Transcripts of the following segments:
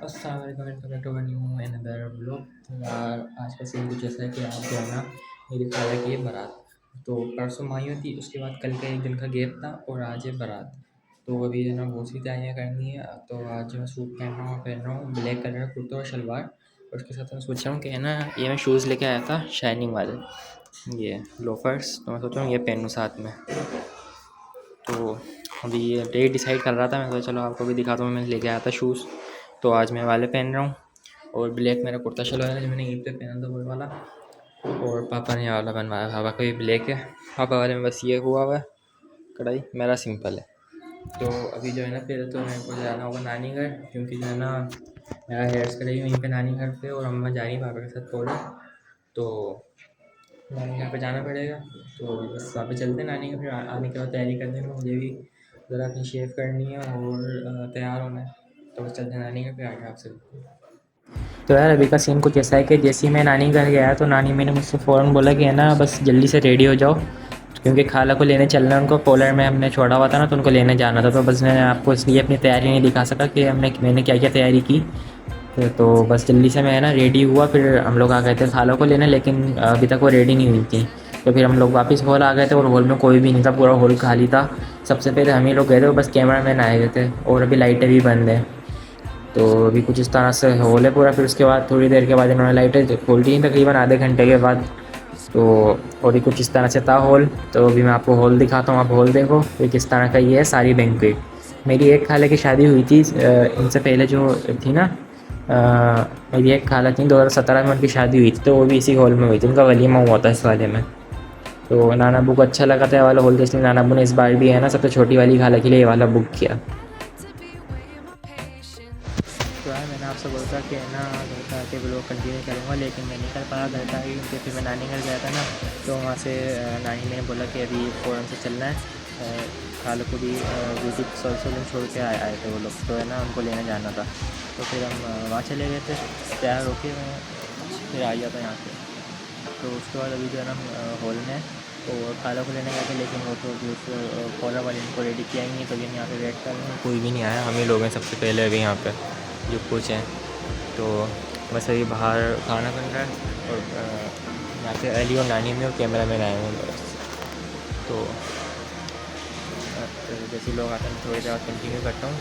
अस्सलाम वालेकुम welcome back to our new another vlog. तो यार आज का सीन कुछ ऐसा है कि आज जो है ना मेरी खाला की है बारात। तो परसों माहियों थी, उसके बाद कल का एक दिन का गैप था और आज है बारात। तो अभी है ना बहुत सी तैयारियाँ करनी है। तो आज मैं सूट पहन रहा हूँ ब्लैक कलर का कुर्ता और शलवार। और उसके साथ मैं सोच रहा हूँ कि है ना ये मैं शूज़ लेके आया था शाइनिंग वाले, ये लोफर्स। तो मैं सोच रहा हूँ ये पहनूँ साथ में। तो अभी ये डेट डिसाइड कर रहा था, मैं सोचा चलो आपको भी दिखाता हूँ। मैं लेके आया था शूज़, तो आज मैं वाले पहन रहा हूँ। और ब्लैक मेरा कुर्ता शलवार है जो मैंने ईद पे पहना था वो वाला। और पापा ने ये वाला बनवाया, पापा का ये ब्लैक है। पापा वाले में बस ये हुआ है कढ़ाई, मेरा सिंपल है। तो अभी जो है ना फिर तो मेरे को जाना होगा नानी घर, क्योंकि जो है ना मेरा हेयर्स कटाई वहीं पे नानी घर पे, और अम्मा जा रही पापा के साथ कॉलेज। तो नानी घर पे जाना पड़ेगा। तो बस वहाँ पे चलते हैं नानी घर, फिर आने के बाद तैयारी करने में मुझे भी ज़रा अपनी शेव करनी है और तैयार होना है। तो बस चलते हैं नानी घर, फिर आगे आपसे। तो यार अभी का सीन कुछ ऐसा है कि जैसे ही मैं नानी घर गया तो नानी मैंने मुझसे फ़ौरन बोला कि है ना बस जल्दी से रेडी हो जाओ, क्योंकि खाला को लेने चलना है उनको। पोलर में हमने छोड़ा हुआ था ना, तो उनको लेने जाना था। तो बस मैं आपको इसलिए अपनी तैयारी नहीं दिखा सका कि मैंने क्या क्या तैयारी की। तो बस जल्दी से मैं ना रेडी हुआ, फिर हम लोग आ गए थे खाला को लेने, लेकिन अभी तक वो रेडी नहीं हुई थी। तो फिर हम लोग वापस हॉल आ गए थे और हॉल में कोई भी नहीं था, पूरा हॉल खाली था। सबसे पहले हम ही लोग गए थे, बस कैमरा मैन आए हुए थे और अभी लाइटें भी बंद हैं। तो अभी कुछ इस तरह से हॉल है पूरा। फिर उसके बाद थोड़ी देर के बाद इन्होंने लाइटें खोल दी, तकरीबन आधे घंटे के बाद। तो और भी कुछ इस तरह से था हॉल। तो अभी मैं आपको हॉल दिखाता हूँ, आप हॉल देखो। ये किस तरह का ये है, सारी बैंक्वेट। मेरी एक खाला की शादी हुई थी इनसे पहले जो थी ना, मेरी एक खाला थी 2017 में उनकी शादी हुई थी, तो वो भी इसी हॉल में हुई थी। उनका वलीमा हुआ था इस वाले में। तो नाना अब्बू को अच्छा लगा था ये वाला हॉल, तो इसलिए नाना अब्बू ने इस बार भी है ना सबसे छोटी वाली खाला के लिए ये वाला बुक किया। तो यार मैंने आपसे बोला था कि ना घर पे आके ब्लॉग कंटिन्यू करूँगा, लेकिन मैं नहीं कर पाया घर पे आके, क्योंकि फिर मैं नानी घर गया था ना। तो वहाँ से नानी ने बोला कि अभी फ़ौरन से चलना है। खालों को भी ब्यूटी सलून छोड़ के आए थे वो लोग, तो है ना उनको लेने जाना था। तो फिर हम वहाँ चले गए थे, तैयार होके मैं फिर आ गया था यहाँ पे। तो उसके बाद अभी जो है ना हॉल में और खाला को लेने गए थे, लेकिन वो तो जो कॉलर वाले इनको रेडी किया ही नहीं। तो यहाँ पे वेट कर रहे हैं, कोई भी नहीं आया, हम ही लोग हैं सबसे पहले अभी यहाँ पे जो कुछ हैं। तो बस अभी बाहर खाना बन रहा है और यहाँ पे अली और नानी में और कैमरा मैन आए हैं बस। तो जैसे लोग आते हैं थोड़ी देर कंटिन्यू करता हूँ।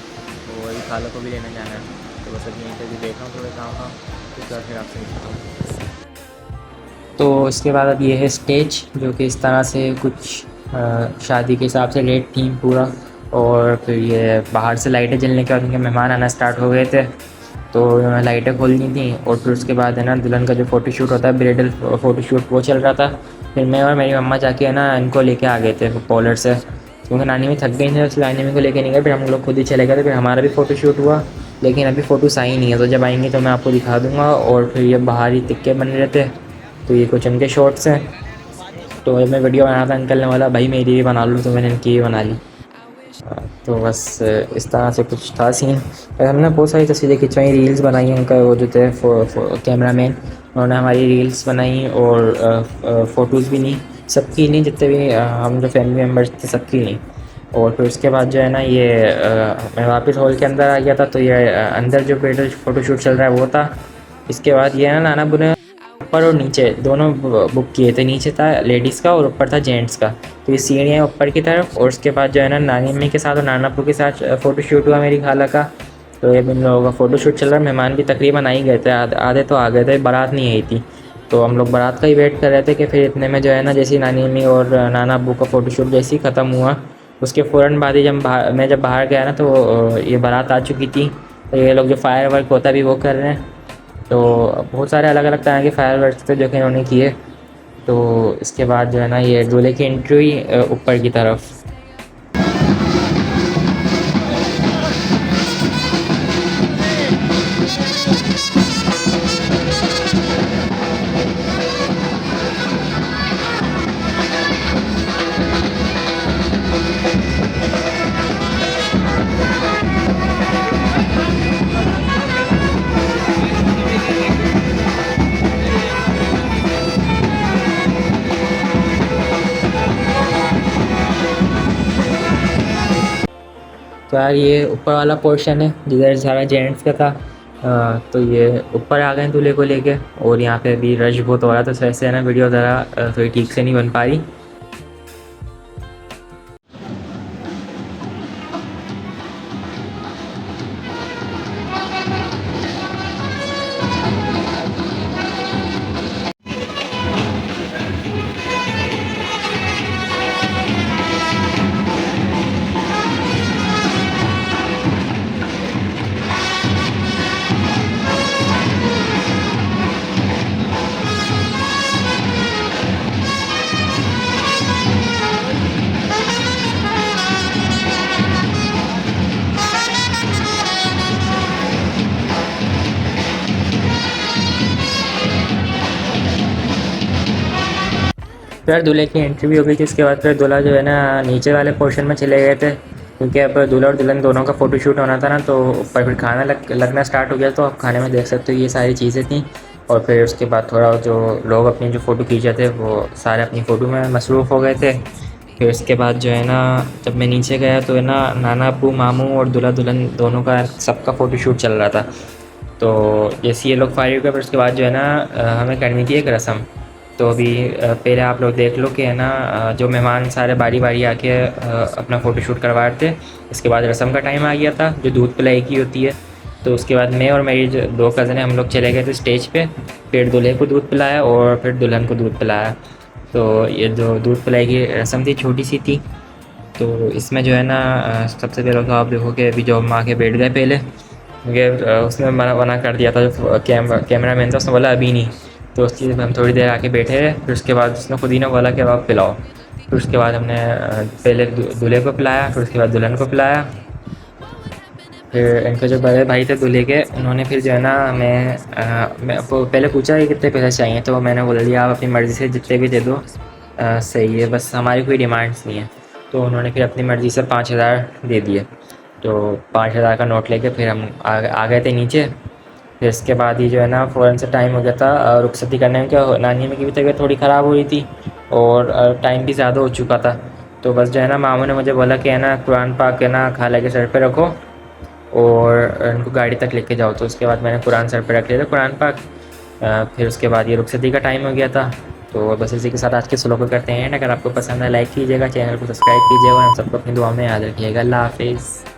तो वही खाला को भी लेने जाना है, तो बस अभी यहीं पर भी देख रहा हूँ थोड़े काम का। उसके बाद फिर आपसे मिलता हूँ। तो इसके बाद अब ये है स्टेज, जो कि इस तरह से कुछ शादी के हिसाब से रेड थीम पूरा। और फिर ये बाहर से लाइटें जलने के बाद उनके मेहमान आना स्टार्ट हो गए थे, तो उन्होंने लाइटें खोलनी थी। और फिर उसके बाद है ना दुल्हन का जो फ़ोटोशूट होता है, ब्राइडल फ़ोटोशूट, वो चल रहा था। फिर मैं और मेरी मम्मा जाके है ना इनको लेके आ गए थे पॉलर से, क्योंकि नानी में थक गई थी, इसलिए नानी में को लेके नहीं गए। फिर हम लोग खुद ही चले गए थे। फिर हमारा भी फ़ोटोशूट हुआ, लेकिन अभी फ़ोटोस आई नहीं है। तो जब आएंगे तो मैं आपको दिखा दूँगा। और फिर ये बाहर ही तिक्के बन रहे थे, तो ये कुछ उनके शॉर्ट्स हैं। तो जब मैं वीडियो बना था अंकल ने बोला भाई मेरी भी बना लो, तो मैंने इनकी भी बना ली। तो बस इस तरह से कुछ था सीन। और हमने बहुत सारी तस्वीरें खिंचवाई, रील्स बनाई। उनका वो जो थे कैमरा मैन, उन्होंने हमारी रील्स बनाई और फ़ोटोज़ भी ली, सबकी ली, जितने भी हम जो फैमिली मेम्बर्स थे सबकी ली। और फिर उसके बाद जो है ना ये मैं वापस हॉल के अंदर आ गया था। तो ये अंदर जो फ़ोटोशूट चल रहा है वो था। इसके बाद ये है ना नाना बुने ऊपर और नीचे दोनों बुक किए थे। नीचे था लेडीज़ का और ऊपर था जेंट्स का। तो ये सीढ़ियाँ ऊपर की तरफ। और उसके बाद जो है ना नानी अम्मी के साथ और नाना अप्पू के साथ फ़ोटोशूट हुआ मेरी खाला का। तो ये इन लोगों का फ़ोटोशूट चल रहा है। मेहमान भी तकरीबन आ ही गए थे, आधे तो आ गए थे, बारात नहीं आई थी। तो हम लोग बारात का ही वेट कर रहे थे कि फिर इतने में जो है ना जैसे नानी अम्मी और नाना अब्बू का फ़ोटोशूट जैसे ही ख़त्म हुआ, उसके फ़ौरन बाद ही जब बाहर गया ना, तो ये बारात आ चुकी थी। तो ये लोग जो फायर वर्क होता है अभी वो कर रहे हैं। तो बहुत सारे अलग अलग तरह के फायरवर्क्स थे जो कि इन्होंने किए। तो इसके बाद जो है ना ये दूल्हे की एंट्री हुई ऊपर की तरफ। तो यार ये ऊपर वाला पोर्शन है जिधर सारा जेंट्स का था। तो ये ऊपर आ गए हैं दूल्हे को लेके, और यहाँ पे अभी रश बहुत हो रहा था, तो वैसे है ना वीडियो ज़रा थोड़ी ठीक से नहीं बन पा रही। फिर दूल्हे की एंट्री भी हो गई थी। उसके बाद फिर दूल्हा जो है ना नीचे वाले पोर्शन में चले गए थे, क्योंकि अब दूल्हा और दुल्हन दोनों का फ़ोटोशूट होना था ना, तो ऊपर फिर खाना लगना स्टार्ट हो गया। तो आप खाने में देख सकते हो ये सारी चीज़ें थी। और फिर उसके बाद थोड़ा जो लोग अपनी जो फ़ोटो खींचे थे वो सारे अपनी फ़ोटो में मसरूफ़ हो गए थे। फिर उसके बाद जो है ना जब मैं नीचे गया तो है ना नाना अब्बू मामू और दूल्हा दुल्हन दोनों का सबका फ़ोटोशूट चल रहा था। तो जैसे ये लोग फारिग हुए फिर उसके बाद जो है ना हमें करनी थी एक रस्म। तो अभी पहले आप लोग देख लो कि है ना जो मेहमान सारे बारी बारी आके अपना फ़ोटोशूट करवा रहे थे। इसके बाद रस्म का टाइम आ गया था जो दूध पिलाई की होती है। तो उसके बाद मैं और मेरी जो दो कज़न हैं हम लोग चले गए थे स्टेज पे। फिर दूल्हे को दूध पिलाया और फिर दुल्हन को दूध पिलाया। तो ये जो दूध पिलाई की रस्म थी छोटी सी थी। तो इसमें जो है ना सबसे पहले तो आप देखो कि अभी जो हम आके बैठ गए पहले, क्योंकि उसने मना मना कर दिया था जो कैमरा मैन था, उसने बोला अभी नहीं। तो उस चीज़ में हम थोड़ी देर आके बैठे रहे। फिर उसके बाद उसने खुद ही ने बोला कि अब आप पिलाओ। फिर उसके बाद हमने पहले दूल्हे को पिलाया, फिर उसके बाद दुल्हन को पिलाया। फिर इनके जो बड़े भाई थे दूल्हे के, उन्होंने फिर जो है ना मैं पहले पूछा कि कितने पैसे चाहिए, तो मैंने बोल दिया आप अपनी मर्ज़ी से जितने भी दे दो सही है, बस हमारी कोई डिमांड्स नहीं है। तो उन्होंने फिर अपनी मर्ज़ी से 5,000 दे दिए। तो 5,000 का नोट लेके फिर हम आ गए थे नीचे। फिर इसके बाद ही जो है ना फ़ौरन से टाइम हो गया था रुखसती करने में, क्या नानी अम्मी की भी तबीयत थोड़ी ख़राब हो रही थी और टाइम भी ज़्यादा हो चुका था। तो बस जो है ना मामू ने मुझे बोला कि है ना कुरान पाक है ना खाला के सर पे रखो और उनको गाड़ी तक लेके जाओ। तो उसके बाद मैंने कुरान सर पे रख लिया था, कुरान पाक। फिर उसके बाद ये रुखसती का टाइम हो गया था। तो बस इसी के साथ आज के स्लो को करते हैं। अगर आपको पसंद है लाइक कीजिएगा, चैनल को सब्सक्राइब कीजिएगा और हम सबको अपनी दुआ में याद रखिएगा। अल्लाह हाफिज़।